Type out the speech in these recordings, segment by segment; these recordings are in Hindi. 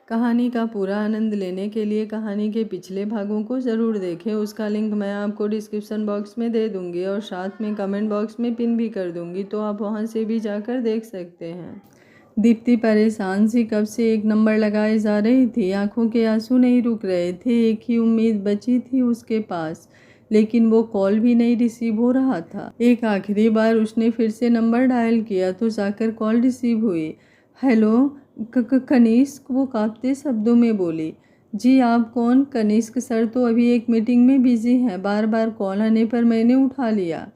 कहानी का पूरा आनंद लेने के लिए कहानी के पिछले भागों को ज़रूर देखें। उसका लिंक मैं आपको डिस्क्रिप्शन बॉक्स में दे दूंगी और साथ में कमेंट बॉक्स में पिन भी कर दूंगी, तो आप वहां से भी जाकर देख सकते हैं। दीप्ति परेशान सी कब से एक नंबर लगाए जा रही थी। आंखों के आंसू नहीं रुक रहे थे। एक ही उम्मीद बची थी उसके पास, लेकिन वो कॉल भी नहीं रिसीव हो रहा था। एक आखिरी बार उसने फिर से नंबर डायल किया तो जाकर कॉल रिसीव हुई। हेलो कनिष्क, वो कांपते शब्दों में बोली। जी आप कौन? कनिष्क सर तो अभी एक मीटिंग में बिजी हैं, बार बार कॉल आने पर मैंने उठा लिया।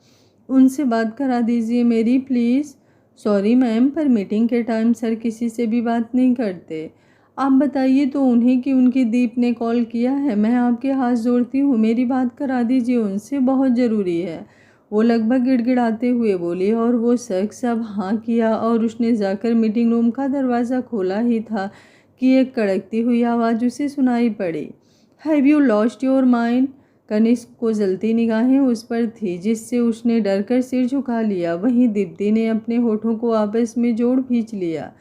उनसे बात करा दीजिए मेरी प्लीज़। सॉरी मैम, पर मीटिंग के टाइम सर किसी से भी बात नहीं करते। आप बताइए तो उन्हें कि उनकी दीप ने कॉल किया है। मैं आपके हाथ जोड़ती हूँ, मेरी बात करा दीजिए उनसे, बहुत ज़रूरी है। वो लगभग गिड़गिड़ाते हुए बोली और वो शख्स अब हाँ किया और उसने जाकर मीटिंग रूम का दरवाज़ा खोला ही था कि एक कड़कती हुई आवाज़ उसे सुनाई पड़ी। Have you lost your mind? Kanishk को जलती निगाहें उस पर थी, जिससे उसने डर कर सिर झुका लिया। वहीं दीप्ति ने अपने होठों को आपस में जोड़ खींच लिया।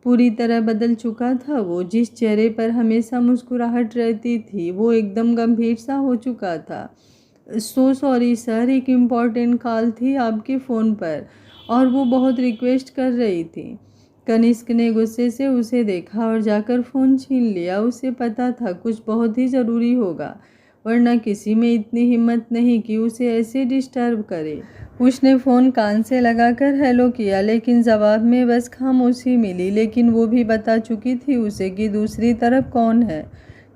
पूरी तरह बदल चुका था वो। जिस चेहरे पर हमेशा मुस्कुराहट रहती थी, वो एकदम गंभीर सा हो चुका था। सो सॉरी सर, एक इम्पॉर्टेंट कॉल थी आपके फ़ोन पर और वो बहुत रिक्वेस्ट कर रही थी। कनिष्क ने गुस्से से उसे देखा और जाकर फ़ोन छीन लिया। उसे पता था कुछ बहुत ही ज़रूरी होगा, वरना किसी में इतनी हिम्मत नहीं कि उसे ऐसे डिस्टर्ब करे। उसने फ़ोन कान से लगाकर हेलो किया, लेकिन जवाब में बस खामोशी मिली। लेकिन वो भी बता चुकी थी उसे कि दूसरी तरफ कौन है।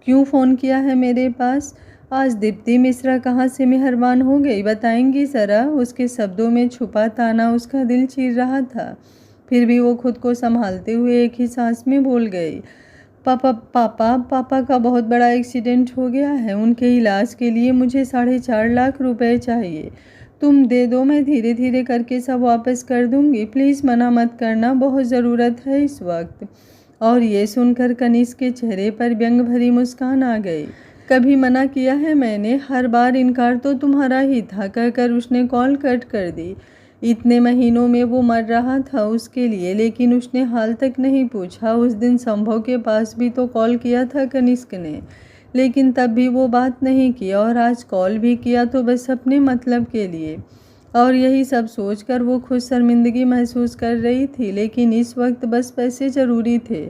क्यों फ़ोन किया है मेरे पास? आज दीप्ति मिश्रा कहाँ से मेहरबान हो गई, बताएंगी ज़रा? उसके शब्दों में छुपा ताना उसका दिल चीर रहा था। फिर भी वो खुद को संभालते हुए एक ही सांस में बोल गई, पापा का बहुत बड़ा एक्सीडेंट हो गया है। उनके इलाज के लिए मुझे 4.5 लाख रुपए चाहिए। तुम दे दो, मैं धीरे धीरे करके सब वापस कर दूंगी। प्लीज़ मना मत करना, बहुत ज़रूरत है इस वक्त। और ये सुनकर कनिष्क के चेहरे पर व्यंग भरी मुस्कान आ गई। कभी मना किया है मैंने? हर बार इनकार तो तुम्हारा ही था, कहकर उसने कॉल कट कर दी। इतने महीनों में वो मर रहा था उसके लिए, लेकिन उसने हाल तक नहीं पूछा। उस दिन संभव के पास भी तो कॉल किया था कनिष्क ने, लेकिन तब भी वो बात नहीं की। और आज कॉल भी किया तो बस अपने मतलब के लिए। और यही सब सोचकर वो खुद शर्मिंदगी महसूस कर रही थी। लेकिन इस वक्त बस पैसे ज़रूरी थे।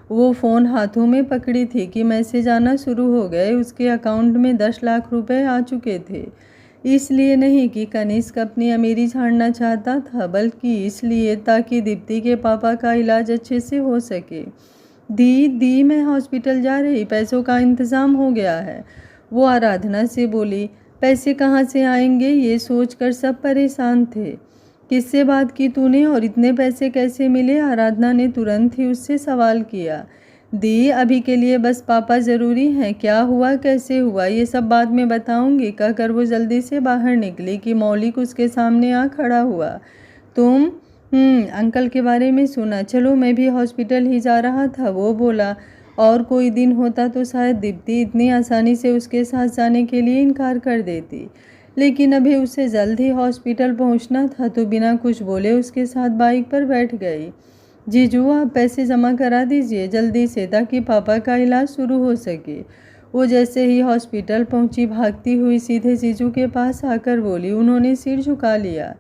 वो फ़ोन हाथों में पकड़ी थी कि मैसेज आना शुरू हो गए। उसके अकाउंट में 10 लाख रुपए आ चुके थे। इसलिए नहीं कि कनिष्क अपनी अमीरी झाड़ना चाहता था, बल्कि इसलिए ताकि दीप्ति के पापा का इलाज अच्छे से हो सके। दी मैं हॉस्पिटल जा रही, पैसों का इंतज़ाम हो गया है, वो आराधना से बोली। पैसे कहाँ से आएंगे, ये सोचकर सब परेशान थे। किससे बात की तूने और इतने पैसे कैसे मिले? आराधना ने तुरंत ही उससे सवाल किया। दी अभी के लिए बस पापा ज़रूरी हैं। क्या हुआ, कैसे हुआ, ये सब बाद में बताऊंगी, कहकर वो जल्दी से बाहर निकली कि मौलिक उसके सामने आ खड़ा हुआ। तुम? अंकल के बारे में सुना, चलो मैं भी हॉस्पिटल ही जा रहा था, वो बोला। और कोई दिन होता तो शायद दीप्ति इतनी आसानी से उसके साथ जाने के लिए इनकार कर देती, लेकिन अभी उसे जल्द ही हॉस्पिटल पहुंचना था, तो बिना कुछ बोले उसके साथ बाइक पर बैठ गई। जीजू आप पैसे जमा करा दीजिए जल्दी से, ताकि पापा का इलाज शुरू हो सके। वो जैसे ही हॉस्पिटल पहुंची, भागती हुई सीधे जीजू के पास आकर बोली। उन्होंने सिर झुका लिया।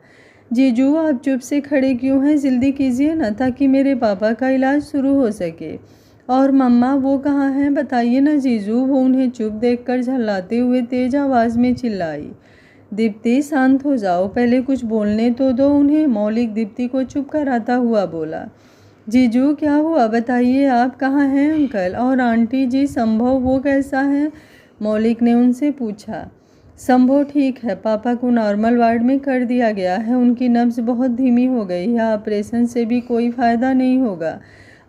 जीजू आप चुप से खड़े क्यों हैं, जल्दी कीजिए ना, ताकि मेरे पापा का इलाज शुरू हो सके। और मम्मा वो कहाँ हैं, बताइए ना जीजू। वो उन्हें चुप देखकर झल्लाते हुए तेज आवाज़ में चिल्लाई। दीप्ति शांत हो जाओ, पहले कुछ बोलने तो दो उन्हें। मौलिक दीप्ति को चुप कराता हुआ बोला। जीजू क्या हुआ, बताइए, आप कहाँ हैं अंकल और आंटी जी? संभव वो कैसा है, मौलिक ने उनसे पूछा। संभव ठीक है, पापा को नॉर्मल वार्ड में कर दिया गया है। उनकी नब्ज़ बहुत धीमी हो गई है, ऑपरेशन से भी कोई फ़ायदा नहीं होगा।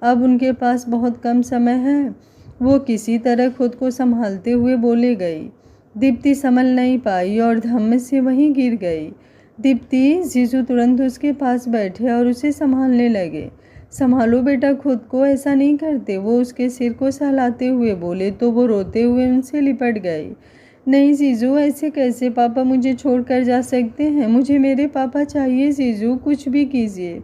अब उनके पास बहुत कम समय है। वो किसी तरह खुद को संभालते हुए बोले गई। दीप्ति संभल नहीं पाई और धम्म से वहीं गिर गई। दीप्ति, जीजू तुरंत उसके पास बैठे और उसे संभालने लगे। संभालो बेटा खुद को, ऐसा नहीं करते, वो उसके सिर को सहलाते हुए बोले। तो वो रोते हुए उनसे लिपट गई। नहीं जीजू, ऐसे कैसे, पापा मुझे छोड़कर जा सकते हैं? मुझे मेरे पापा चाहिए जीजू, कुछ भी कीजिए।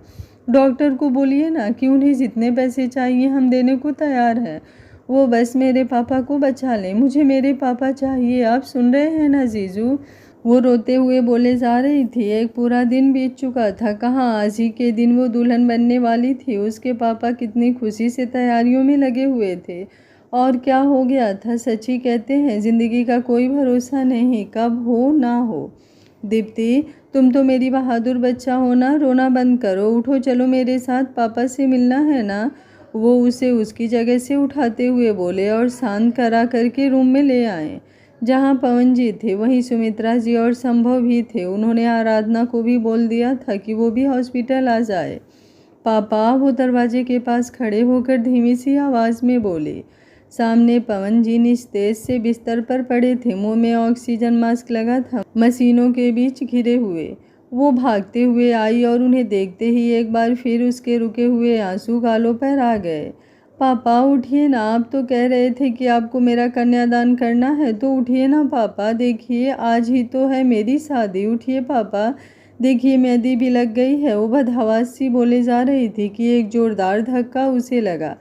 डॉक्टर को बोलिए ना कि उन्हें जितने पैसे चाहिए हम देने को तैयार हैं। वो बस मेरे पापा को बचा लें, मुझे मेरे पापा चाहिए। आप सुन रहे हैं ना जीजू? वो रोते हुए बोले जा रही थी। एक पूरा दिन बीत चुका था। कहाँ आज ही के दिन वो दुल्हन बनने वाली थी। उसके पापा कितनी खुशी से तैयारियों में लगे हुए थे। और क्या हो गया था? सच्ची कहते हैं ज़िंदगी का कोई भरोसा नहीं, कब हो ना हो। दीप्ति, तुम तो मेरी बहादुर बच्चा हो ना, रोना बंद करो, उठो, चलो मेरे साथ, पापा से मिलना है ना। वो उसे उसकी जगह से उठाते हुए बोले और शांत करा करके रूम में ले आए। जहाँ पवन जी थे वहीं सुमित्रा जी और संभव भी थे। उन्होंने आराधना को भी बोल दिया था कि वो भी हॉस्पिटल आ जाए। पापा, वो दरवाजे के पास खड़े होकर धीमी सी आवाज़ में बोले। सामने पवन जी निस्तेज से बिस्तर पर पड़े थे। मुंह में ऑक्सीजन मास्क लगा था, मशीनों के बीच घिरे हुए। वो भागते हुए आई और उन्हें देखते ही एक बार फिर उसके रुके हुए आंसू गालों पर आ गए। पापा उठिए ना, आप तो कह रहे थे कि आपको मेरा कन्यादान करना है, तो उठिए ना पापा, देखिए आज ही तो है मेरी शादी, उठिए पापा, देखिए मेहंदी भी लग गई है। वो बदहवास सी बोले जा रही थी कि एक जोरदार धक्का उसे लगा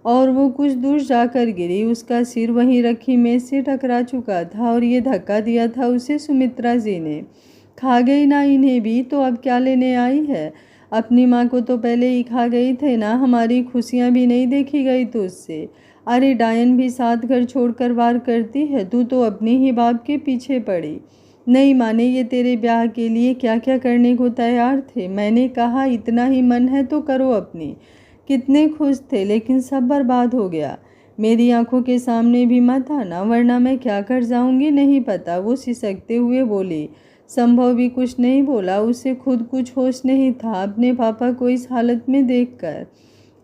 और वो कुछ दूर जाकर गिरी। उसका सिर वहीं रखी मेज से टकरा चुका था और ये धक्का दिया था उसे सुमित्रा जी ने। खा गई ना इन्हें भी, तो अब क्या लेने आई है? अपनी माँ को तो पहले ही खा गई थे ना, हमारी खुशियाँ भी नहीं देखी गई तो उससे। अरे डायन भी साथ घर छोड़कर वार करती है, तू तो अपनी ही बाप के पीछे पड़ी। नहीं माने, ये तेरे ब्याह के लिए क्या क्या करने को तैयार थे। मैंने कहा इतना ही मन है तो करो अपनी। कितने खुश थे, लेकिन सब बर्बाद हो गया। मेरी आंखों के सामने भी मत आना, वरना मैं क्या कर जाऊंगी नहीं पता, वो सिसकते हुए बोली। संभव भी कुछ नहीं बोला, उसे खुद कुछ होश नहीं था अपने पापा को इस हालत में देखकर।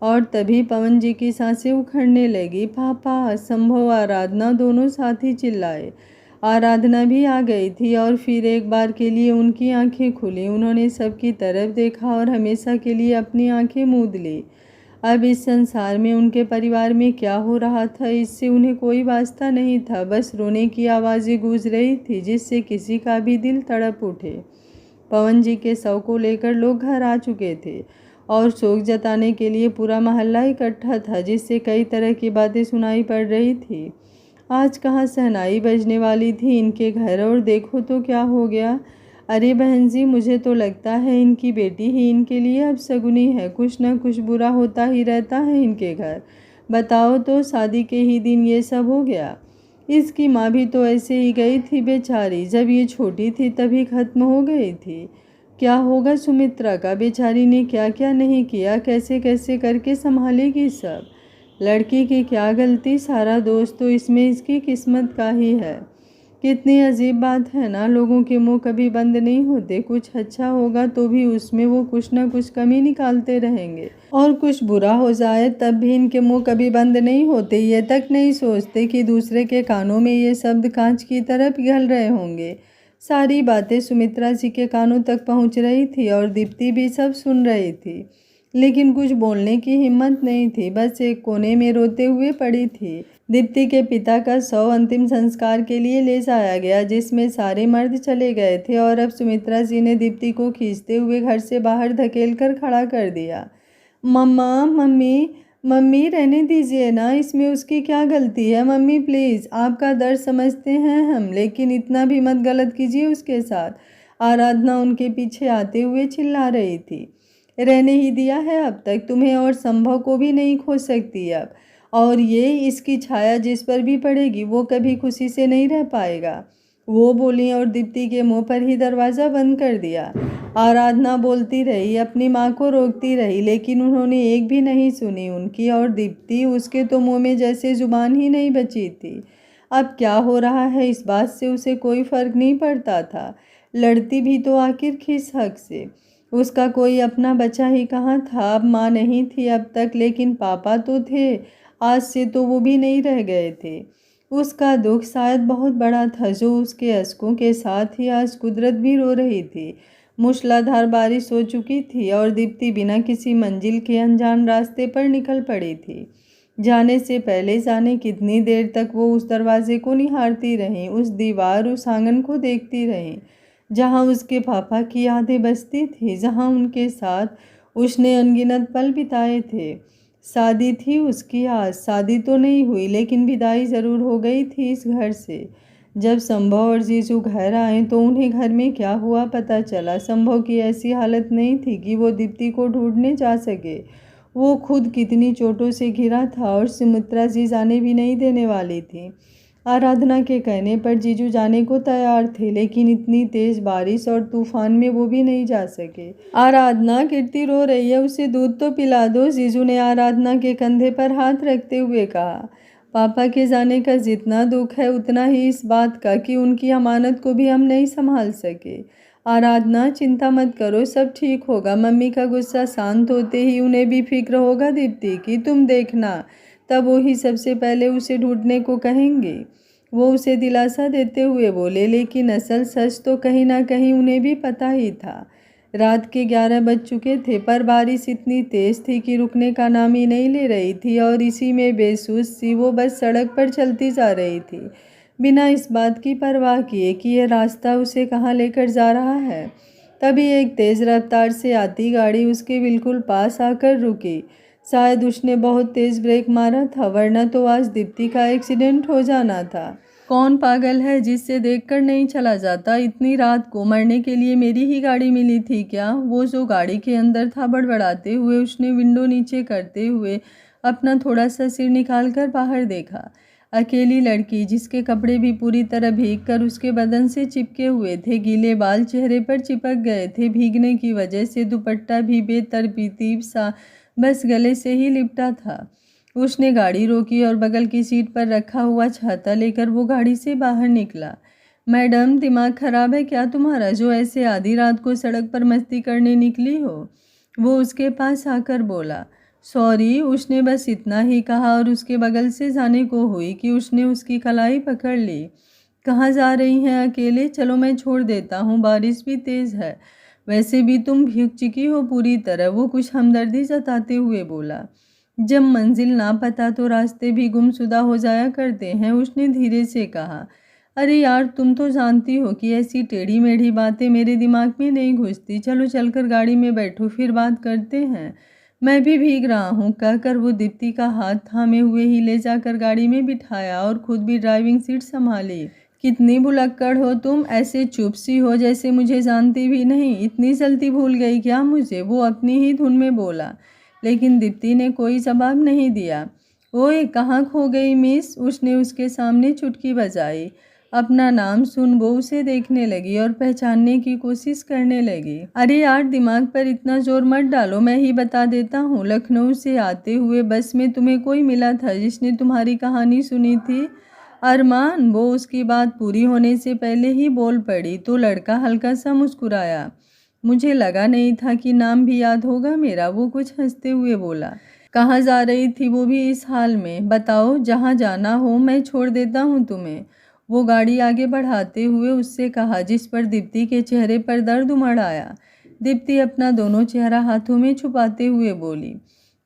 और तभी पवन जी की सांसें उखड़ने लगी। पापा! संभव आराधना दोनों साथ ही चिल्लाए। आराधना भी आ गई थी और फिर एक बार के लिए उनकी आंखें खुली। उन्होंने सबकी तरफ देखा और हमेशा के लिए अपनी आंखें मूंद ली। अब इस संसार में उनके परिवार में क्या हो रहा था इससे उन्हें कोई वास्ता नहीं था। बस रोने की आवाज़ें गूंज रही थी जिससे किसी का भी दिल तड़प उठे। पवन जी के शव को लेकर लोग घर आ चुके थे और शोक जताने के लिए पूरा मोहल्ला इकट्ठा था, जिससे कई तरह की बातें सुनाई पड़ रही थी। आज कहाँ शहनाई बजने वाली थी इनके घर, और देखो तो क्या हो गया। अरे बहन जी, मुझे तो लगता है इनकी बेटी ही इनके लिए अब सगुनी है। कुछ न कुछ बुरा होता ही रहता है इनके घर। बताओ तो, शादी के ही दिन ये सब हो गया। इसकी माँ भी तो ऐसे ही गई थी बेचारी, जब ये छोटी थी तभी खत्म हो गई थी। क्या होगा सुमित्रा का? बेचारी ने क्या क्या नहीं किया, कैसे कैसे करके संभालेगी सब। लड़की की क्या गलती, सारा दोष तो इसमें इसकी किस्मत का ही है। कितनी अजीब बात है ना, लोगों के मुंह कभी बंद नहीं होते। कुछ अच्छा होगा तो भी उसमें वो कुछ ना कुछ कमी निकालते रहेंगे, और कुछ बुरा हो जाए तब भी इनके मुंह कभी बंद नहीं होते। ये तक नहीं सोचते कि दूसरे के कानों में ये शब्द कांच की तरह पिघल रहे होंगे। सारी बातें सुमित्रा जी के कानों तक पहुंच रही थी और दीप्ति भी सब सुन रही थी, लेकिन कुछ बोलने की हिम्मत नहीं थी। बस एक कोने में रोते हुए पड़ी थी। दीप्ति के पिता का शव अंतिम संस्कार के लिए ले जाया गया, जिसमें सारे मर्द चले गए थे, और अब सुमित्रा जी ने दीप्ति को खींचते हुए घर से बाहर धकेल कर खड़ा कर दिया। मम्मा, मम्मी, मम्मी रहने दीजिए ना, इसमें उसकी क्या गलती है। मम्मी प्लीज़, आपका दर्द समझते हैं हम, लेकिन इतना भी मत गलत कीजिए उसके साथ। आराधना उनके पीछे आते हुए चिल्ला रही थी। रहने ही दिया है अब तक, तुम्हें और संभव को भी नहीं खो सकती अब, और ये इसकी छाया जिस पर भी पड़ेगी वो कभी खुशी से नहीं रह पाएगा। वो बोली और दीप्ति के मुंह पर ही दरवाज़ा बंद कर दिया। आराधना बोलती रही, अपनी माँ को रोकती रही, लेकिन उन्होंने एक भी नहीं सुनी उनकी, और दीप्ति, उसके तो मुंह में जैसे जुबान ही नहीं बची थी। अब क्या हो रहा है इस बात से उसे कोई फर्क नहीं पड़ता था। लड़ती भी तो आखिर किस हक से। उसका कोई अपना बच्चा ही कहाँ था। अब माँ नहीं थी अब तक, लेकिन पापा तो थे। आज से तो वो भी नहीं रह गए थे। उसका दुख शायद बहुत बड़ा था, जो उसके अश्कों के साथ ही आज कुदरत भी रो रही थी। मूसलाधार बारिश हो चुकी थी और दीप्ति बिना किसी मंजिल के अनजान रास्ते पर निकल पड़ी थी। जाने से पहले जाने कितनी देर तक वो उस दरवाजे को निहारती रही, उस दीवार, उस आंगन को देखती रही, जहाँ उसके पापा की यादें बसती थी, जहाँ उनके साथ उसने अनगिनत पल बिताए थे। शादी थी उसकी आज, शादी तो नहीं हुई लेकिन विदाई ज़रूर हो गई थी इस घर से। जब संभव और जीजू घर आए तो उन्हें घर में क्या हुआ पता चला। संभव की ऐसी हालत नहीं थी कि वो दीप्ति को ढूंढने जा सके। वो खुद कितनी चोटों से घिरा था और सुमित्रा जी जाने भी नहीं देने वाली थी। आराधना के कहने पर जीजू जाने को तैयार थे, लेकिन इतनी तेज बारिश और तूफान में वो भी नहीं जा सके। आराधना, कीर्ति रो रही है, उसे दूध तो पिला दो, जीजू ने आराधना के कंधे पर हाथ रखते हुए कहा। पापा के जाने का जितना दुख है उतना ही इस बात का कि उनकी अमानत को भी हम नहीं संभाल सके। आराधना, चिंता मत करो, सब ठीक होगा। मम्मी का गुस्सा शांत होते ही उन्हें भी फिक्र होगा दीप्ति की, तुम देखना, तब वो ही सबसे पहले उसे ढूंढने को कहेंगे। वो उसे दिलासा देते हुए बोले, लेकिन असल सच तो कहीं ना कहीं उन्हें भी पता ही था। रात के 11 बज चुके थे, पर बारिश इतनी तेज थी कि रुकने का नाम ही नहीं ले रही थी और इसी में बेसुध सी वो बस सड़क पर चलती जा रही थी, बिना इस बात की परवाह किए कि यह रास्ता उसे कहाँ लेकर जा रहा है। तभी एक तेज रफ्तार से आती गाड़ी उसके बिल्कुल पास आकर रुकी। शायद उसने बहुत तेज ब्रेक मारा था, वरना तो आज दीप्ति का एक्सीडेंट हो जाना था। कौन पागल है जिससे देखकर नहीं चला जाता? इतनी रात को मरने के लिए मेरी ही गाड़ी मिली थी क्या? वो जो गाड़ी के अंदर था, बड़बड़ाते हुए उसने विंडो नीचे करते हुए अपना थोड़ा सा सिर निकाल कर बाहर देखा। अकेली लड़की, जिसके कपड़े भी पूरी तरह भीग कर उसके बदन से चिपके हुए थे, गीले बाल चेहरे पर चिपक गए थे भीगने की वजह से, दुपट्टा भी बेतरतीब सा बस गले से ही लिपटा था। उसने गाड़ी रोकी और बगल की सीट पर रखा हुआ छाता लेकर वो गाड़ी से बाहर निकला। मैडम, दिमाग खराब है क्या तुम्हारा, जो ऐसे आधी रात को सड़क पर मस्ती करने निकली हो? वो उसके पास आकर बोला। सॉरी, उसने बस इतना ही कहा और उसके बगल से जाने को हुई कि उसने उसकी कलाई पकड़ ली। कहाँ जा रही हैं अकेले? चलो मैं छोड़ देता हूँ, बारिश भी तेज़ है, वैसे भी तुम भीग चुकी हो पूरी तरह, वो कुछ हमदर्दी जताते हुए बोला। जब मंजिल ना पता तो रास्ते भी गुमशुदा हो जाया करते हैं, उसने धीरे से कहा। अरे यार, तुम तो जानती हो कि ऐसी टेढ़ी मेढ़ी बातें मेरे दिमाग में नहीं घुसती। चलो चलकर गाड़ी में बैठो, फिर बात करते हैं, मैं भी भीग रहा हूँ, कहकर वो दीप्ति का हाथ थामे हुए ही ले जाकर गाड़ी में बिठाया और खुद भी ड्राइविंग सीट संभाली। कितनी भुलक्कड़ हो तुम, ऐसे चुप सी हो जैसे मुझे जानती भी नहीं। इतनी जल्दी भूल गई क्या मुझे? वो अपनी ही धुन में बोला, लेकिन दीप्ति ने कोई जवाब नहीं दिया। ओए, कहाँ खो गई मिस? उसने उसके सामने चुटकी बजाई। अपना नाम सुन वो उसे देखने लगी और पहचानने की कोशिश करने लगी। अरे यार, दिमाग पर इतना जोर मत डालो, मैं ही बता देता हूँ। लखनऊ से आते हुए बस में तुम्हें कोई मिला था जिसने तुम्हारी कहानी सुनी थी? अरमान, वो उसकी बात पूरी होने से पहले ही बोल पड़ी तो लड़का हल्का सा मुस्कुराया। मुझे लगा नहीं था कि नाम भी याद होगा मेरा, वो कुछ हंसते हुए बोला। कहाँ जा रही थी वो भी इस हाल में? बताओ, जहाँ जाना हो मैं छोड़ देता हूँ तुम्हें, वो गाड़ी आगे बढ़ाते हुए उससे कहा, जिस पर दीप्ति के चेहरे पर दर्द उमड़ आया। दीप्ति अपना दोनों चेहरा हाथों में छुपाते हुए बोली,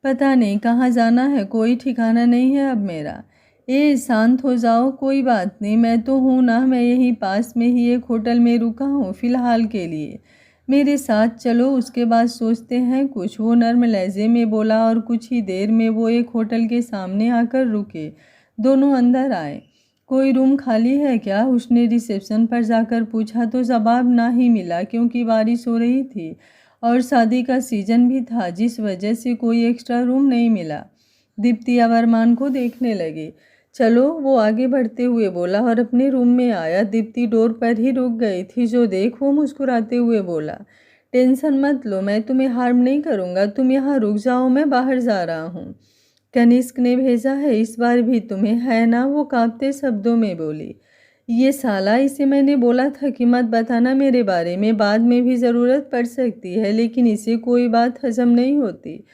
पता नहीं कहाँ जाना है, कोई ठिकाना नहीं है अब मेरा। ए, शांत हो जाओ, कोई बात नहीं, मैं तो हूँ ना, मैं यहीं पास में ही एक होटल में रुका हूँ फिलहाल के लिए, मेरे साथ चलो, उसके बाद सोचते हैं कुछ, वो नर्म लहजे में बोला और कुछ ही देर में वो एक होटल के सामने आकर रुके। दोनों अंदर आए। कोई रूम खाली है क्या? उसने रिसेप्शन पर जाकर पूछा तो जवाब ना ही मिला, क्योंकि बारिश हो रही थी और शादी का सीजन भी था, जिस वजह से कोई एक्स्ट्रा रूम नहीं मिला। दीप्ति अरमान को देखने लगी। चलो, वो आगे बढ़ते हुए बोला और अपने रूम में आया। दीप्ति डोर पर ही रुक गई थी, जो देख वो मुस्कुराते हुए बोला, टेंशन मत लो, मैं तुम्हें हार्म नहीं करूँगा, तुम यहाँ रुक जाओ, मैं बाहर जा रहा हूँ। कनिष्क ने भेजा है इस बार भी तुम्हें, है ना? वो कांपते शब्दों में बोली। ये साला, इसे मैंने बोला था कि मत बताना मेरे बारे में, बाद में भी ज़रूरत पड़ सकती है, लेकिन इसे कोई बात हजम नहीं होती,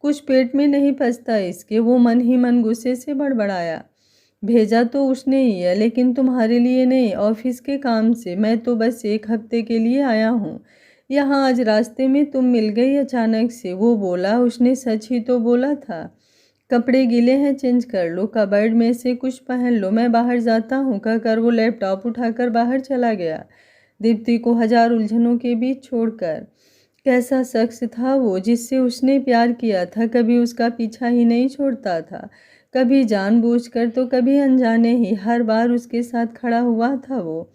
कुछ पेट में नहीं पचता इसके। वो मन ही मन गुस्से से बड़बड़ाया। भेजा तो उसने ही है, लेकिन तुम्हारे लिए नहीं, ऑफिस के काम से। मैं तो बस एक हफ्ते के लिए आया हूँ यहाँ, आज रास्ते में तुम मिल गई अचानक से। वो बोला, उसने सच ही तो बोला था। कपड़े गीले हैं, चेंज कर लो, कबर्ड में से कुछ पहन लो, मैं बाहर जाता हूँ, कहकर वो लैपटॉप उठाकर बाहर चला गया, दीप्ति को हजार उलझनों के बीच छोड़कर। कैसा शख्स था वो जिससे उसने प्यार किया था, कभी उसका पीछा ही नहीं छोड़ता था, कभी जानबूझकर तो कभी अनजाने ही, हर बार उसके साथ खड़ा हुआ था वो।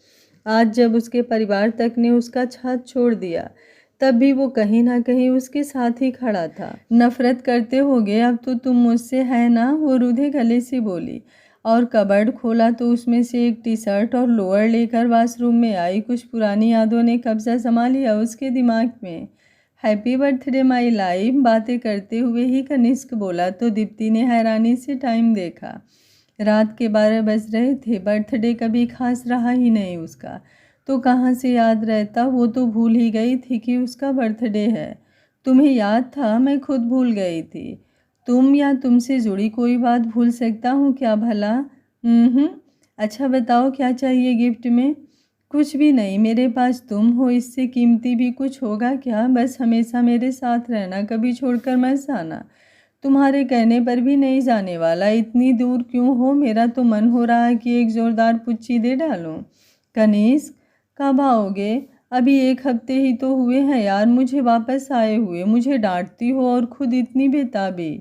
आज जब उसके परिवार तक ने उसका साथ छोड़ दिया, तब भी वो कहीं ना कहीं उसके साथ ही खड़ा था। नफरत करते होगे अब तो तुम मुझसे, है ना, वो रूधे गले से बोली। और कबर्ड खोला तो उसमें से एक टी शर्ट और लोअर लेकर वॉशरूम में आई। कुछ पुरानी यादों ने कब्जा जमा लिया उसके दिमाग में। हैप्पी बर्थडे माई लाइफ, बातें करते हुए ही कनिष्क बोला तो दीप्ति ने हैरानी से टाइम देखा। रात के 12 बज रहे थे। बर्थडे कभी खास रहा ही नहीं उसका, तो कहाँ से याद रहता, वो तो भूल ही गई थी कि उसका बर्थडे है। तुम्हें याद था? मैं खुद भूल गई थी। तुम या तुमसे जुड़ी कोई बात भूल सकता हूँ क्या भला? अच्छा बताओ क्या चाहिए गिफ्ट में? कुछ भी नहीं, मेरे पास तुम हो, इससे कीमती भी कुछ होगा क्या? बस हमेशा मेरे साथ रहना, कभी छोड़कर मत जाना। तुम्हारे कहने पर भी नहीं जाने वाला। इतनी दूर क्यों हो? मेरा तो मन हो रहा है कि एक जोरदार पुच्ची दे डालूं। कनिष्क, कब आओगे? अभी 1 हफ्ते ही तो हुए हैं यार मुझे वापस आए हुए। मुझे डांटती हो और खुद इतनी बेताबी।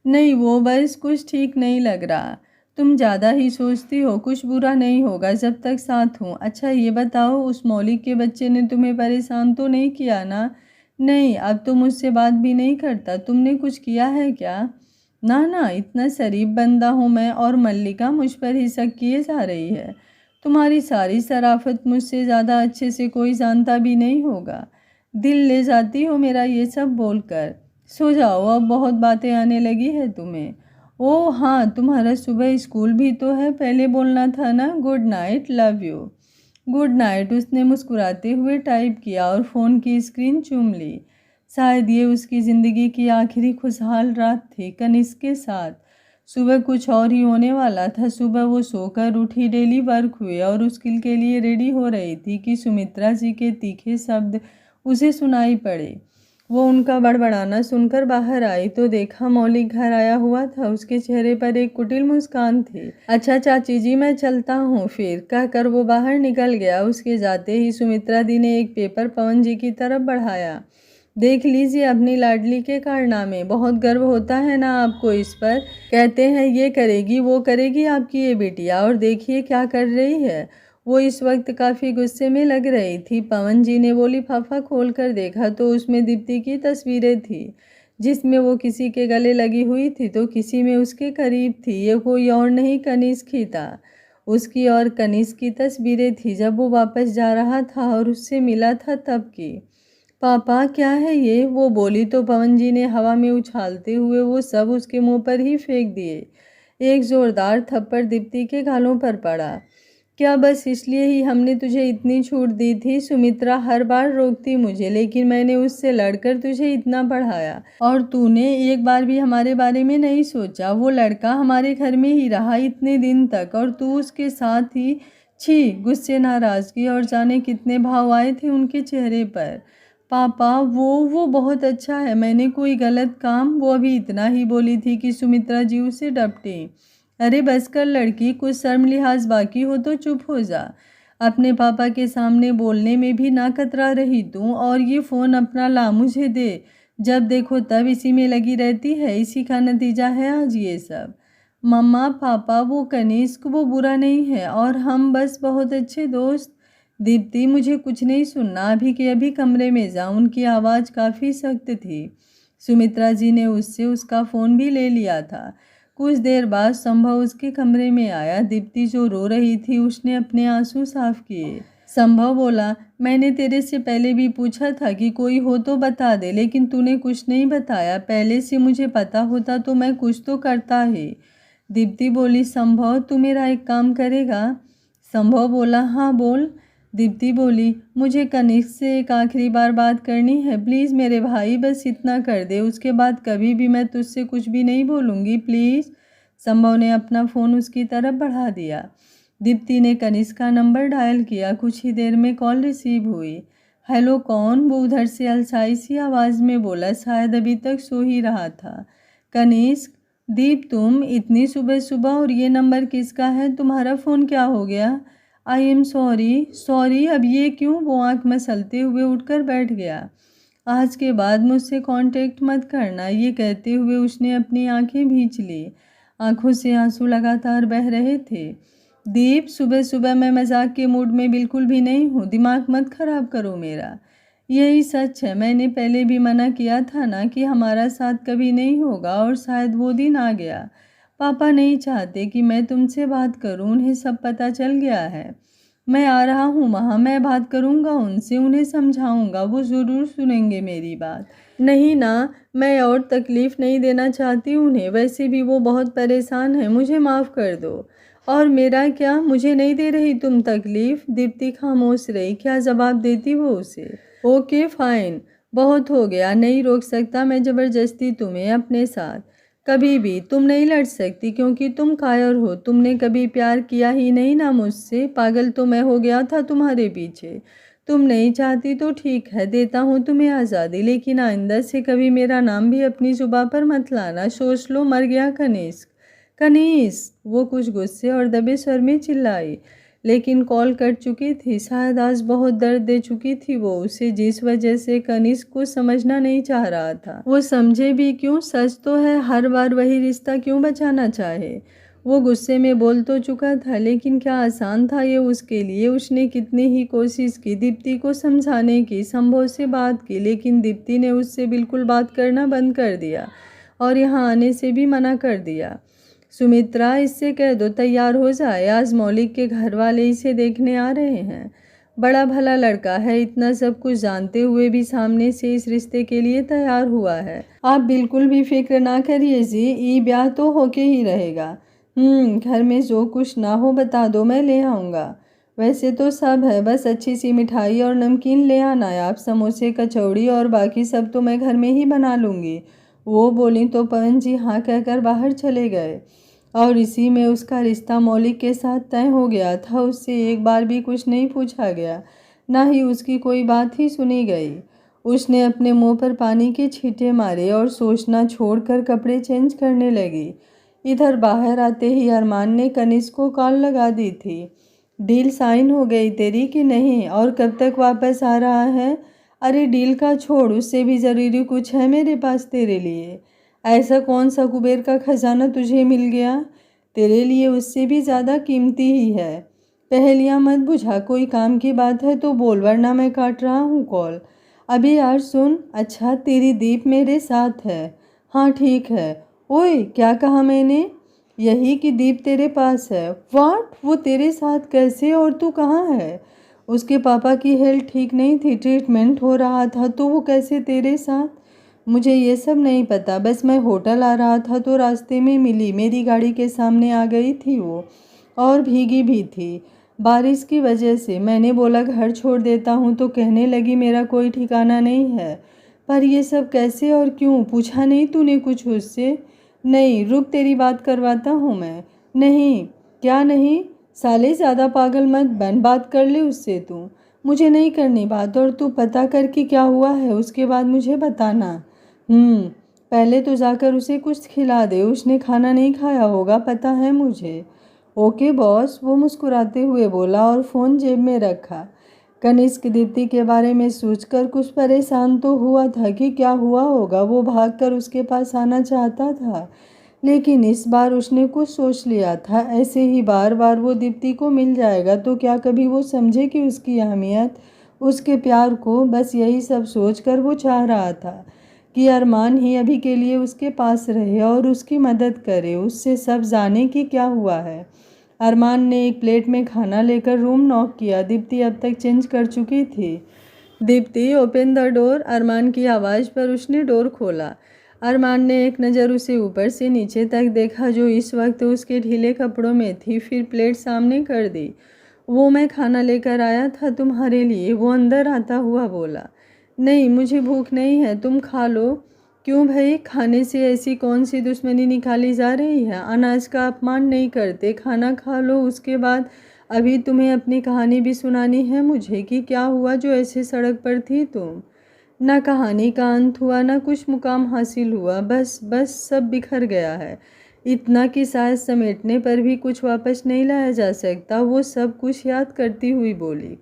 नहीं, वो बस कुछ ठीक नहीं लग रहा। तुम ज़्यादा ही सोचती हो। कुछ बुरा नहीं होगा जब तक साथ हूँ। अच्छा ये बताओ, उस मौलिक के बच्चे ने तुम्हें परेशान तो नहीं किया ना? नहीं, अब तो मुझसे बात भी नहीं करता। तुमने कुछ किया है क्या? ना ना, इतना शरीफ बंदा हूँ मैं, और मल्लिका मुझ पर ही शक किए जा रही है। तुम्हारी सारी शराफत मुझसे ज़्यादा अच्छे से कोई जानता भी नहीं होगा। दिल ले जाती हो मेरा ये सब बोलकर। सो जाओ, अब बहुत बातें आने लगी है तुम्हें। ओह हाँ, तुम्हारा सुबह स्कूल भी तो है, पहले बोलना था ना। Good night, love you. Good night, उसने मुस्कुराते हुए टाइप किया और फ़ोन की स्क्रीन चूम ली। शायद ये उसकी ज़िंदगी की आखिरी खुशहाल रात थी कनिष्क के साथ। सुबह कुछ और ही होने वाला था। सुबह वो सोकर उठी, डेली वर्क हुए और उसके के लिए रेडी हो रही थी कि सुमित्रा जी के तीखे शब्द उसे सुनाई पड़े। वो उनका बड़बड़ाना सुनकर बाहर आई तो देखा मौलिक घर आया हुआ था। उसके चेहरे पर एक कुटिल मुस्कान थी। अच्छा चाची जी, मैं चलता हूँ फिर, कहकर वो बाहर निकल गया। उसके जाते ही सुमित्रा दी ने एक पेपर पवन जी की तरफ बढ़ाया। देख लीजिए अपनी लाडली के कारनामे, बहुत गर्व होता है ना आपको इस पर। कहते हैं ये करेगी वो करेगी आपकी ये बेटिया, और देखिए क्या कर रही है। वो इस वक्त काफ़ी गुस्से में लग रही थी। पवन जी ने वो लिफाफा खोल कर देखा तो उसमें दीप्ति की तस्वीरें थी, जिसमें वो किसी के गले लगी हुई थी तो किसी में उसके करीब थी। ये कोई और नहीं, कनिष्क ही था। उसकी और कनिष्क की तस्वीरें थी जब वो वापस जा रहा था और उससे मिला था तब की। पापा क्या है ये? वो बोली तो पवन जी ने हवा में उछालते हुए वो सब उसके मुंह पर ही फेंक दिए। एक जोरदार थप्पड़ दीप्ति के गालों पर पड़ा। क्या बस इसलिए ही हमने तुझे इतनी छूट दी थी? सुमित्रा हर बार रोकती मुझे, लेकिन मैंने उससे लड़कर तुझे इतना पढ़ाया और तूने एक बार भी हमारे बारे में नहीं सोचा। वो लड़का हमारे घर में ही रहा इतने दिन तक और तू उसके साथ ही। छी! गुस्से, नाराजगी और जाने कितने भाव आए थे उनके चेहरे पर। पापा वो बहुत अच्छा है। मैंने कोई गलत काम? वो अभी इतना ही बोली थी कि सुमित्रा जी उसे डपटी। अरे बस कर लड़की, कुछ शर्म लिहाज बाकी हो तो चुप हो जा। अपने पापा के सामने बोलने में भी ना कतरा रही तू। और ये फ़ोन अपना ला, मुझे दे। जब देखो तब इसी में लगी रहती है, इसी का नतीजा है आज ये सब। मम्मा पापा, वो कनिष्क वो बुरा नहीं है और हम बस बहुत अच्छे दोस्त। दीप्ति मुझे कुछ नहीं सुनना, अभी के अभी कमरे में जा। उनकी आवाज़ काफ़ी सख्त थी। सुमित्रा जी ने उससे उसका फ़ोन भी ले लिया था। कुछ देर बाद संभव उसके कमरे में आया। दीप्ति जो रो रही थी उसने अपने आंसू साफ किए। संभव बोला, मैंने तेरे से पहले भी पूछा था कि कोई हो तो बता दे, लेकिन तूने कुछ नहीं बताया। पहले से मुझे पता होता तो मैं कुछ तो करता ही। दीप्ति बोली, संभव तू मेरा एक काम करेगा? संभव बोला, हाँ बोल। दीप्ति बोली, मुझे कनिष्क से एक आखिरी बार बात करनी है, प्लीज़ मेरे भाई, बस इतना कर दे। उसके बाद कभी भी मैं तुझसे कुछ भी नहीं बोलूँगी, प्लीज़। संभव ने अपना फ़ोन उसकी तरफ बढ़ा दिया। दीप्ति ने कनिष्क का नंबर डायल किया। कुछ ही देर में कॉल रिसीव हुई। हेलो, कौन? वो उधर से अलसाई सी आवाज़ में बोला, शायद अभी तक सो ही रहा था। कनिष्क? दीप तुम इतनी सुबह सुबह, और ये नंबर किसका है? तुम्हारा फ़ोन क्या हो गया? I am sorry. सॉरी? अब ये क्यों? वो आंख मसलते हुए उठकर बैठ गया। आज के बाद मुझसे कांटेक्ट मत करना। ये कहते हुए उसने अपनी आंखें भींच ली। आंखों से आंसू लगातार बह रहे थे। दीप, सुबह सुबह मैं मजाक के मूड में बिल्कुल भी नहीं हूँ, दिमाग मत खराब करो मेरा। यही सच है, मैंने पहले भी मना किया था ना कि हमारा साथ कभी नहीं होगा, और शायद वो दिन आ गया। पापा नहीं चाहते कि मैं तुमसे बात करूं, उन्हें सब पता चल गया है। मैं आ रहा हूँ वहाँ, मैं बात करूँगा उनसे, उन्हें समझाऊँगा, वो ज़रूर सुनेंगे मेरी बात। नहीं ना, मैं और तकलीफ़ नहीं देना चाहती उन्हें, वैसे भी वो बहुत परेशान है, मुझे माफ़ कर दो। और मेरा क्या, मुझे नहीं दे रही तुम तकलीफ़? दीप्ति खामोश रही। क्या जवाब देती वो उसे? ओके फाइन, बहुत हो गया, नहीं रोक सकता मैं ज़बरदस्ती तुम्हें अपने साथ। कभी भी तुम नहीं लड़ सकती क्योंकि तुम कायर हो। तुमने कभी प्यार किया ही नहीं ना मुझसे। पागल तो मैं हो गया था तुम्हारे पीछे। तुम नहीं चाहती तो ठीक है, देता हूँ तुम्हें आज़ादी, लेकिन आइंदा से कभी मेरा नाम भी अपनी जुबान पर मत लाना। सोच लो, मर गया कनिष्क। कनिष्क, वो कुछ गुस्से और दबे स्वर में चिल्लाई, लेकिन कॉल कट चुकी थी। शायद आज बहुत दर्द दे चुकी थी वो उसे, जिस वजह से कनिष्क को समझना नहीं चाह रहा था। वो समझे भी क्यों? सच तो है, हर बार वही रिश्ता क्यों बचाना चाहे? वो गुस्से में बोल तो चुका था, लेकिन क्या आसान था ये उसके लिए? उसने कितनी ही कोशिश की दीप्ति को समझाने की, संभव से बात की, लेकिन दीप्ति ने उससे बिल्कुल बात करना बंद कर दिया और यहाँ आने से भी मना कर दिया। सुमित्रा, इससे कह दो तैयार हो जाए, आज मौलिक के घर वाले इसे देखने आ रहे हैं। बड़ा भला लड़का है, इतना सब कुछ जानते हुए भी सामने से इस रिश्ते के लिए तैयार हुआ है। आप बिल्कुल भी फिक्र ना करिए जी, ये ब्याह तो होके ही रहेगा। घर में जो कुछ ना हो बता दो, मैं ले आऊँगा। वैसे तो सब है, बस अच्छी सी मिठाई और नमकीन ले आना है आप, समोसे कचौड़ी और बाकी सब तो मैं घर में ही बना लूँगी। वो बोली तो पवन जी हाँ कहकर बाहर चले गए। और इसी में उसका रिश्ता मौलिक के साथ तय हो गया था। उससे एक बार भी कुछ नहीं पूछा गया, ना ही उसकी कोई बात ही सुनी गई। उसने अपने मुंह पर पानी के छींटे मारे और सोचना छोड़कर कपड़े चेंज करने लगी। इधर बाहर आते ही अरमान ने कनिष्क को कॉल लगा दी थी। डील साइन हो गई तेरी कि नहीं, और कब तक वापस आ रहा है? अरे डील का छोड़, उससे भी ज़रूरी कुछ है मेरे पास तेरे लिए। ऐसा कौन सा कुबेर का खजाना तुझे मिल गया? तेरे लिए उससे भी ज़्यादा कीमती ही है। पहेलियाँ मत बुझा, कोई काम की बात है तो बोल, वरना मैं काट रहा हूँ कॉल। अभी यार सुन, अच्छा तेरी दीप मेरे साथ है। हाँ ठीक है। ओए क्या कहा मैंने? यही कि दीप तेरे पास है। वाट, वो तेरे साथ कैसे, और तू कहाँ है? उसके पापा की हेल्थ ठीक नहीं थी, ट्रीटमेंट हो रहा था, तो वो कैसे तेरे साथ? मुझे ये सब नहीं पता, बस मैं होटल आ रहा था तो रास्ते में मिली, मेरी गाड़ी के सामने आ गई थी वो, और भीगी भी थी बारिश की वजह से। मैंने बोला घर छोड़ देता हूँ तो कहने लगी मेरा कोई ठिकाना नहीं है। पर ये सब कैसे और क्यों? पूछा नहीं तूने कुछ उससे? नहीं, रुक तेरी बात करवाता हूँ मैं। नहीं। क्या नहीं? साले ज़्यादा पागल मत बन, बात कर ले उससे तू। मुझे नहीं करनी बात, और तू पता कर कि क्या हुआ है, उसके बाद मुझे बताना। पहले तो जाकर उसे कुछ खिला दे, उसने खाना नहीं खाया होगा, पता है मुझे। ओके बॉस, वो मुस्कुराते हुए बोला और फ़ोन जेब में रखा। कनिष्क दीप्ति के बारे में सोचकर कुछ परेशान तो हुआ था कि क्या हुआ होगा। वो भागकर उसके पास आना चाहता था, लेकिन इस बार उसने कुछ सोच लिया था। ऐसे ही बार बार वो दीप्ति को मिल जाएगा तो क्या कभी वो समझे कि उसकी अहमियत, उसके प्यार को? बस यही सब सोचकर वो चाह रहा था कि अरमान ही अभी के लिए उसके पास रहे और उसकी मदद करे, उससे सब जाने कि क्या हुआ है। अरमान ने एक प्लेट में खाना लेकर रूम नॉक किया। दीप्ति अब तक चेंज कर चुकी थी। दीप्ति, ओपन द डोर, अरमान की आवाज़ पर उसने डोर खोला। अरमान ने एक नज़र उसे ऊपर से नीचे तक देखा, जो इस वक्त उसके ढीले कपड़ों में थी, फिर प्लेट सामने कर दी। वो मैं खाना लेकर आया था तुम्हारे लिए, वो अंदर आता हुआ बोला। नहीं, मुझे भूख नहीं है, तुम खा लो। क्यों भाई, खाने से ऐसी कौन सी दुश्मनी निकाली जा रही है? अनाज का अपमान नहीं करते, खाना खा लो, उसके बाद अभी तुम्हें अपनी कहानी भी सुनानी है मुझे कि क्या हुआ जो ऐसे सड़क पर थी तुम। ना कहानी का अंत हुआ, ना कुछ मुकाम हासिल हुआ, बस बस सब बिखर गया है। इतना कि शायद समेटने पर भी कुछ वापस नहीं लाया जा सकता। वो सब कुछ याद करती हुई बोली।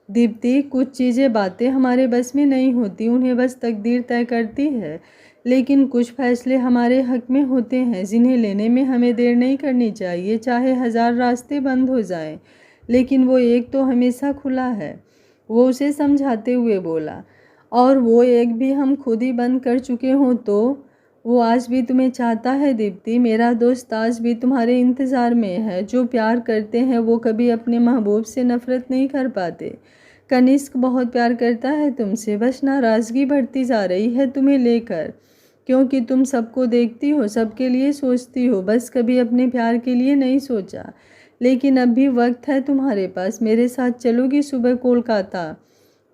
दीप्ति, कुछ चीज़ें बातें हमारे बस में नहीं होती, उन्हें बस तकदीर तय करती है। लेकिन कुछ फैसले हमारे हक में होते हैं जिन्हें लेने में हमें देर नहीं करनी चाहिए, चाहे 1000 रास्ते बंद हो जाएं, लेकिन वो एक तो हमेशा खुला है, वो उसे समझाते हुए बोला। और वो एक भी हम खुद ही बंद कर चुके हों तो वो आज भी तुम्हें चाहता है दीप्ति। मेरा दोस्त आज भी तुम्हारे इंतज़ार में है। जो प्यार करते हैं वो कभी अपने महबूब से नफ़रत नहीं कर पाते। कनिष्क बहुत प्यार करता है तुमसे, बस नाराज़गी बढ़ती जा रही है तुम्हें लेकर, क्योंकि तुम सबको देखती हो, सबके लिए सोचती हो, बस कभी अपने प्यार के लिए नहीं सोचा। लेकिन अब भी वक्त है तुम्हारे पास, मेरे साथ चलोगी सुबह कोलकाता?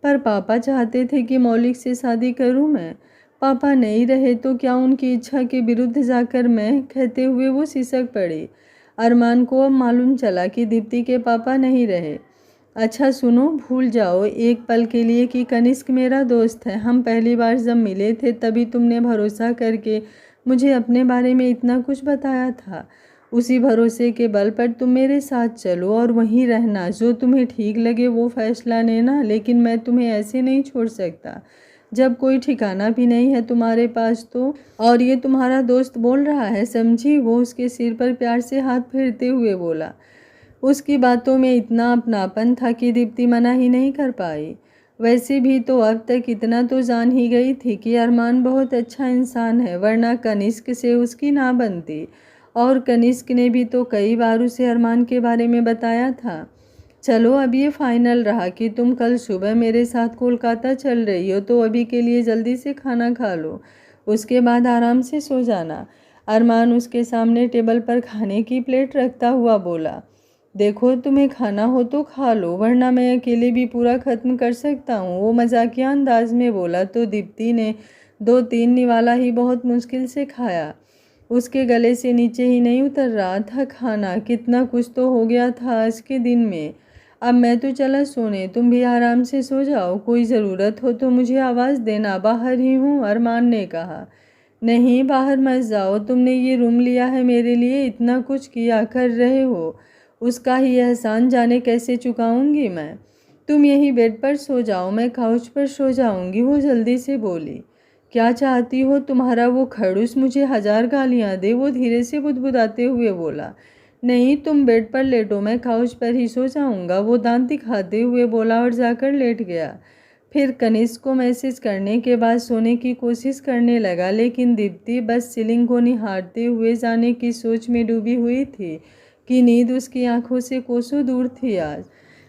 पर पापा चाहते थे कि मौलिक से शादी करूं मैं। पापा नहीं रहे तो क्या उनकी इच्छा के विरुद्ध जाकर मैं, कहते हुए वो सिसक पड़ी। अरमान को अब मालूम चला कि दीप्ति के पापा नहीं रहे। अच्छा सुनो, भूल जाओ एक पल के लिए कि कनिष्क मेरा दोस्त है। हम पहली बार जब मिले थे तभी तुमने भरोसा करके मुझे अपने बारे में इतना कुछ बताया था। उसी भरोसे के बल पर तुम मेरे साथ चलो और वहीं रहना, जो तुम्हें ठीक लगे वो फैसला लेना, लेकिन मैं तुम्हें ऐसे नहीं छोड़ सकता जब कोई ठिकाना भी नहीं है तुम्हारे पास तो। और ये तुम्हारा दोस्त बोल रहा है, समझी? वो उसके सिर पर प्यार से हाथ फेरते हुए बोला। उसकी बातों में इतना अपनापन था कि दीप्ति मना ही नहीं कर पाई। वैसे भी तो अब तक इतना तो जान ही गई थी कि अरमान बहुत अच्छा इंसान है, वरना कनिष्क से उसकी ना बनती। और कनिष्क ने भी तो कई बार उसे अरमान के बारे में बताया था। चलो अब ये फाइनल रहा कि तुम कल सुबह मेरे साथ कोलकाता चल रही हो, तो अभी के लिए जल्दी से खाना खा लो, उसके बाद आराम से सो जाना। अरमान उसके सामने टेबल पर खाने की प्लेट रखता हुआ बोला। देखो तुम्हें खाना हो तो खा लो, वरना मैं अकेले भी पूरा ख़त्म कर सकता हूँ, वो मजाकिया अंदाज में बोला। तो दीप्ति ने 2-3 निवाला ही बहुत मुश्किल से खाया। उसके गले से नीचे ही नहीं उतर रहा था खाना। कितना कुछ तो हो गया था आज के दिन में। अब मैं तो चला सोने, तुम भी आराम से सो जाओ, कोई ज़रूरत हो तो मुझे आवाज़ देना, बाहर ही हूँ, अरमान ने कहा। नहीं, बाहर मत जाओ, तुमने ये रूम लिया है मेरे लिए, इतना कुछ किया कर रहे हो, उसका ही एहसान जाने कैसे चुकाऊंगी मैं। तुम यहीं बेड पर सो जाओ, मैं काउच पर सो जाऊंगी, वो जल्दी से बोली। क्या चाहती हो? तुम्हारा वो खड़ूस मुझे 1000 गालियाँ दे, वो धीरे से बुदबुदाते हुए बोला। नहीं, तुम बेड पर लेटो, मैं काउच पर ही सो जाऊंगा, वो दांत दिखाते हुए बोला और जाकर लेट गया। फिर कनिष्क को मैसेज करने के बाद सोने की कोशिश करने लगा, लेकिन दीप्ति बस सीलिंग को निहारते हुए जाने की सोच में डूबी हुई थी कि नींद उसकी आंखों से कोसों दूर थी। आज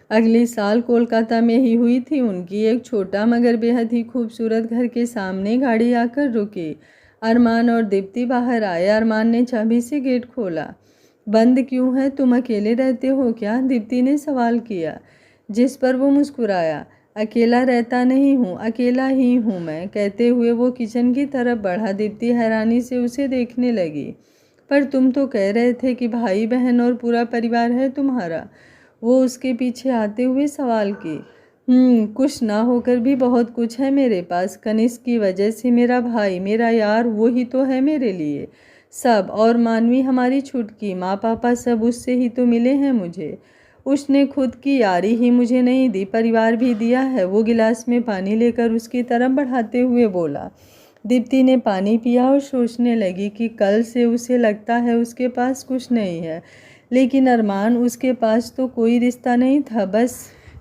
अगले साल कोलकाता में ही हुई थी उनकी। एक छोटा मगर बेहद ही खूबसूरत घर के सामने गाड़ी आकर रुकी। अरमान और दीप्ति बाहर आए। अरमान ने चाबी से गेट खोला। बंद क्यों है? तुम अकेले रहते हो क्या? दीप्ति ने सवाल किया, जिस पर वो मुस्कुराया। अकेला रहता नहीं हूँ, अकेला ही हूँ मैं, कहते हुए वो किचन की तरफ बढ़ा। दीप्ति हैरानी से उसे देखने लगी। पर तुम तो कह रहे थे कि भाई बहन और पूरा परिवार है तुम्हारा, वो उसके पीछे आते हुए सवाल की। कुछ ना होकर भी बहुत कुछ है मेरे पास। कनिष्क की वजह से मेरा भाई, मेरा यार, वो ही तो है मेरे लिए सब। और मानवी हमारी छुटकी, माँ पापा सब उससे ही तो मिले हैं मुझे। उसने खुद की यारी ही मुझे नहीं दी, परिवार भी दिया है। वो गिलास में पानी लेकर उसकी तरफ बढ़ाते हुए बोला। दीप्ति ने पानी पिया और सोचने लगी कि कल से उसे लगता है उसके पास कुछ नहीं है, लेकिन अरमान, उसके पास तो कोई रिश्ता नहीं था। बस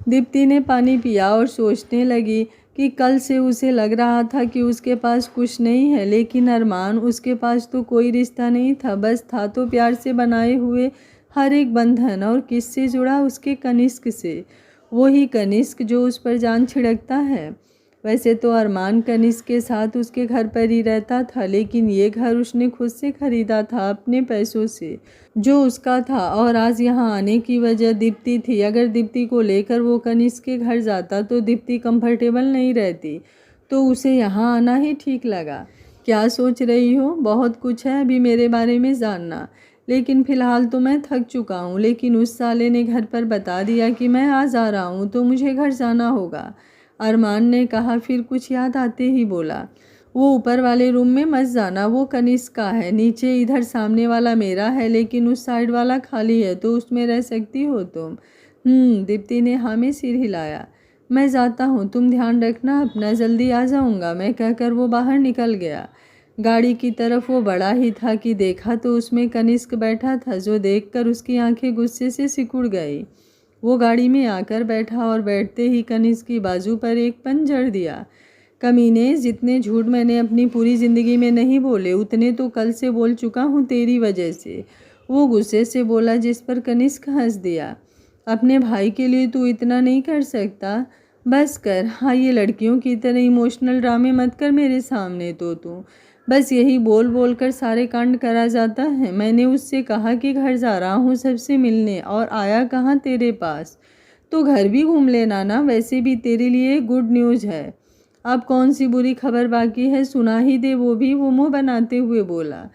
दीप्ति ने पानी पिया और सोचने लगी कि कल से उसे लग रहा था कि उसके पास कुछ नहीं है, लेकिन अरमान, उसके पास तो कोई रिश्ता नहीं था, बस था तो प्यार से बनाए हुए हर एक बंधन। और किससे जुड़ा? उसके कनिष्क से। वही कनिष्क जो उस पर जान छिड़कता है। वैसे तो अरमान कनिष्क के साथ उसके घर पर ही रहता था, लेकिन ये घर उसने खुद से खरीदा था अपने पैसों से, जो उसका था। और आज यहाँ आने की वजह दीप्ति थी। अगर दीप्ति को लेकर वो कनिष्क के घर जाता तो दीप्ति कंफर्टेबल नहीं रहती, तो उसे यहाँ आना ही ठीक लगा। क्या सोच रही हो? बहुत कुछ है अभी मेरे बारे में जानना, लेकिन फ़िलहाल तो मैं थक चुका हूँ। लेकिन उस साले ने घर पर बता दिया कि मैं आज आ रहा हूँ, तो मुझे घर जाना होगा, अरमान ने कहा। फिर कुछ याद आते ही बोला, वो ऊपर वाले रूम में मत जाना, वो कनिष्क का है। नीचे इधर सामने वाला मेरा है, लेकिन उस साइड वाला खाली है, तो उसमें रह सकती हो तुम। दीप्ति ने हाँ में सिर हिलाया। मैं जाता हूँ, तुम ध्यान रखना अपना, जल्दी आ जाऊँगा मैं, कहकर वो बाहर निकल गया। गाड़ी की तरफ वो बढ़ा ही था कि देखा तो उसमें कनिष्क बैठा था, जो देखकर उसकी आंखें गुस्से से सिकुड़ गई। वो गाड़ी में आकर बैठा और बैठते ही कनिष्क की बाजू पर एक पन जड़ दिया। कमीने, जितने झूठ मैंने अपनी पूरी ज़िंदगी में नहीं बोले उतने तो कल से बोल चुका हूँ तेरी वजह से, वो गुस्से से बोला, जिस पर कनिष्क हंस दिया। अपने भाई के लिए तू इतना नहीं कर सकता? बस कर। हाँ, ये लड़कियों की तरह इमोशनल ड्रामे मत कर मेरे सामने। तो तू बस यही बोल बोल कर सारे कांड करा जाता है। मैंने उससे कहा कि घर जा रहा हूँ सबसे मिलने, और आया कहाँ तेरे पास। तो घर भी घूम लेना ना, वैसे भी तेरे लिए गुड न्यूज़ है। अब कौन सी बुरी खबर बाकी है, सुना ही दे वो भी, वो मुँह बनाते हुए बोला।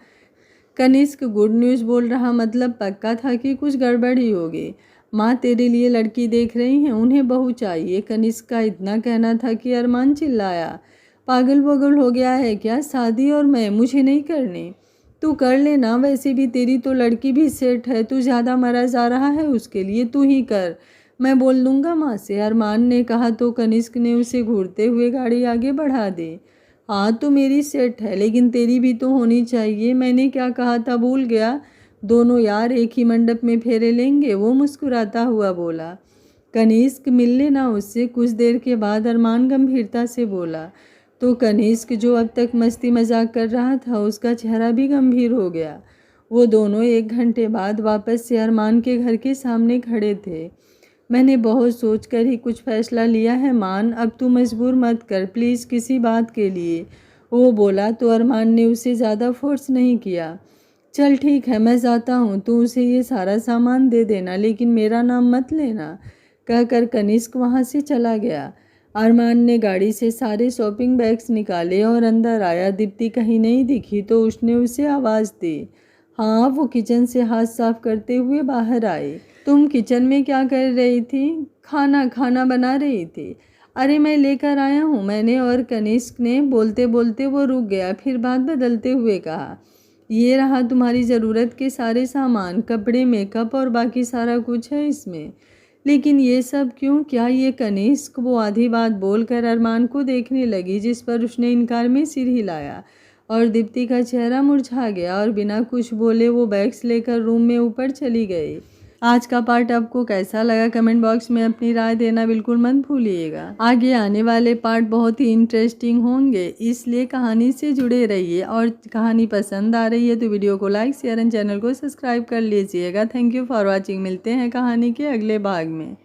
कनिष्क गुड न्यूज़ बोल रहा, मतलब पक्का था कि कुछ गड़बड़ ही होगी। माँ तेरे लिए लड़की देख रही हैं, उन्हें बहू चाहिए। कनिष्क का इतना कहना था कि अरमान चिल्लाया, पागल वगल हो गया है क्या? शादी और मैं, मुझे नहीं करनी। तू कर लेना, वैसे भी तेरी तो लड़की भी सेट है, तू ज़्यादा मरा जा रहा है उसके लिए, तू ही कर, मैं बोल दूंगा माँ से, अरमान ने कहा। तो कनिष्क ने उसे घूरते हुए गाड़ी आगे बढ़ा दी। हाँ तो मेरी सेट है, लेकिन तेरी भी तो होनी चाहिए। मैंने क्या कहा था, भूल गया? दोनों यार एक ही मंडप में फेरे लेंगे, वो मुस्कुराता हुआ बोला। कनिष्क, मिल लेना उससे। कुछ देर के बाद अरमान गंभीरता से बोला। तो कनिष्क, जो अब तक मस्ती मजाक कर रहा था, उसका चेहरा भी गंभीर हो गया। वो दोनों 1 घंटे बाद वापस से अरमान के घर के सामने खड़े थे। मैंने बहुत सोच कर ही कुछ फैसला लिया है मान, अब तू मजबूर मत कर प्लीज़ किसी बात के लिए, वो बोला। तो अरमान ने उसे ज़्यादा फोर्स नहीं किया। चल ठीक है, मैं जाता हूँ, तू उसे ये सारा सामान दे देना, लेकिन मेरा नाम मत लेना, कहकर कनिष्क वहाँ से चला गया। अरमान ने गाड़ी से सारे शॉपिंग बैग्स निकाले और अंदर आया। दीप्ति कहीं नहीं दिखी तो उसने उसे आवाज़ दी। हाँ, वो किचन से हाथ साफ करते हुए बाहर आई। तुम किचन में क्या कर रही थी? खाना बना रही थी। अरे मैं लेकर आया हूँ मैंने, और कनिष्क ने बोलते बोलते वो रुक गया, फिर बात बदलते हुए कहा, ये रहा तुम्हारी ज़रूरत के सारे सामान, कपड़े, मेकअप और बाकी सारा कुछ है इसमें। लेकिन ये सब क्यों? क्या ये कनिष्क? वो आधी बात बोलकर अरमान को देखने लगी, जिस पर उसने इनकार में सिर हिलाया और दीप्ति का चेहरा मुरझा गया, और बिना कुछ बोले वो बैग्स लेकर रूम में ऊपर चली गई। आज का पार्ट आपको कैसा लगा कमेंट बॉक्स में अपनी राय देना बिल्कुल मत भूलिएगा। आगे आने वाले पार्ट बहुत ही इंटरेस्टिंग होंगे, इसलिए कहानी से जुड़े रहिए, और कहानी पसंद आ रही है तो वीडियो को लाइक, शेयर एंड चैनल को सब्सक्राइब कर लीजिएगा। Thank you for watching. मिलते हैं कहानी के अगले भाग में।